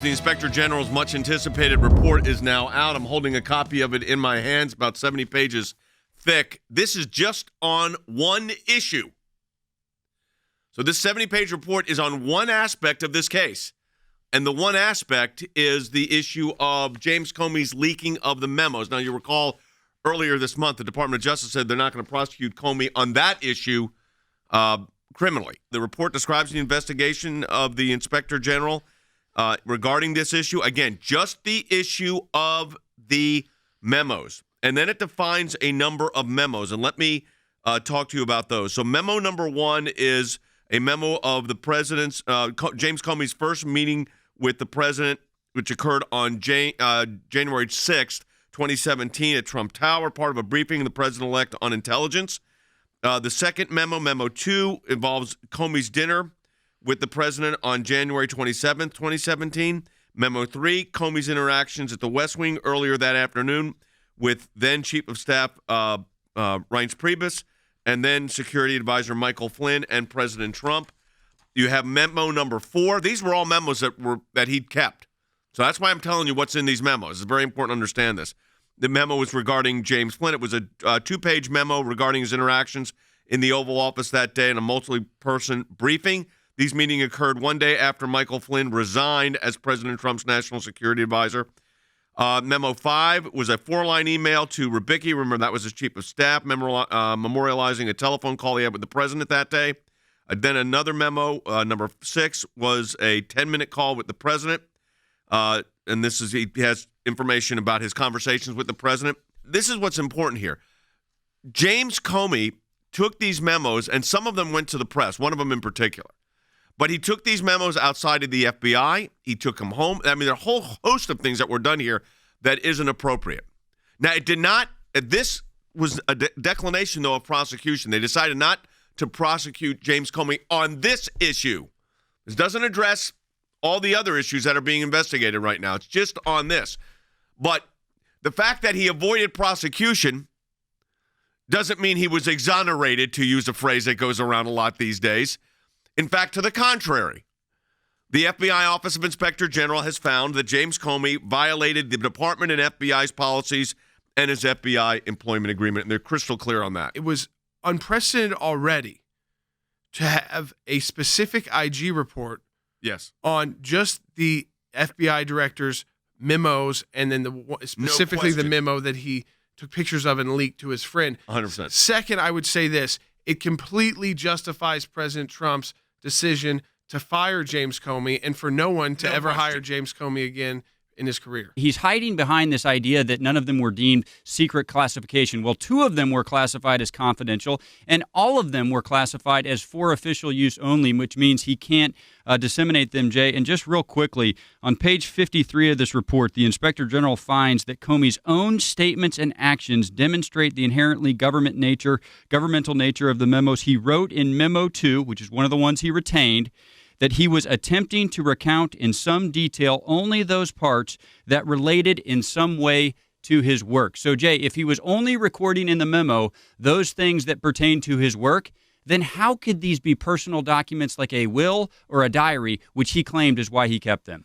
The Inspector General's much-anticipated report is now out. I'm holding a copy of it in my hands, about 70 pages thick. This is just on one issue. So this 70-page report is on one aspect of this case. And the one aspect is the issue of James Comey's leaking of the memos. Now, you recall earlier this month, the Department of Justice said they're not going to prosecute Comey on that issue criminally. The report describes the investigation of the Inspector General regarding this issue. Again, just the issue of the memos. And then it defines a number of memos. And let me talk to you about those. So memo number one is a memo of the president's, James Comey's first meeting with the president, which occurred on January 6th, 2017 at Trump Tower, part of a briefing of the president-elect on intelligence. The second memo, memo 2, involves Comey's dinner with the president on January 27th, 2017. Memo 3, Comey's interactions at the West Wing earlier that afternoon with then Chief of Staff Reince Priebus and then Security Advisor Michael Flynn and President Trump. You have memo number 4. These were all memos that he'd kept. So that's why I'm telling you what's in these memos. It's very important to understand this. The memo was regarding James Flynn. It was a 2-page memo regarding his interactions in the Oval Office that day in a multi-person briefing. These meetings occurred one day after Michael Flynn resigned as President Trump's national security advisor. Memo 5 was a 4-line email to Rybicki. Remember, that was his chief of staff, memorializing a telephone call he had with the president that day. Then another memo, number 6, was a 10-minute call with the president. And this is, he has information about his conversations with the president. This is what's important here. James Comey took these memos, and some of them went to the press, one of them in particular. But he took these memos outside of the FBI. He took them home. I mean, there are a whole host of things that were done here that isn't appropriate. Now, it did not, this was a declination, though, of prosecution. They decided not to prosecute James Comey on this issue. This doesn't address all the other issues that are being investigated right now. It's just on this. But the fact that he avoided prosecution doesn't mean he was exonerated, to use a phrase that goes around a lot these days. In fact, to the contrary, the FBI Office of Inspector General has found that James Comey violated the department and FBI's policies and his FBI employment agreement, and they're crystal clear on that. It was unprecedented already to have a specific IG report on just the FBI director's memos and then specifically the memo that he took pictures of and leaked to his friend. 100%. Second, I would say this. It completely justifies President Trump's decision to fire James Comey and for no one to ever hire James Comey again in his career. He's hiding behind this idea that none of them were deemed secret classification. Well, 2 of them were classified as confidential, and all of them were classified as for official use only, which means he can't disseminate them, Jay. And just real quickly, on page 53 of this report, the Inspector General finds that Comey's own statements and actions demonstrate the inherently governmental nature of the memos he wrote in Memo 2, which is one of the ones he retained, that he was attempting to recount in some detail only those parts that related in some way to his work. So, Jay, if he was only recording in the memo those things that pertain to his work, then how could these be personal documents like a will or a diary, which he claimed is why he kept them?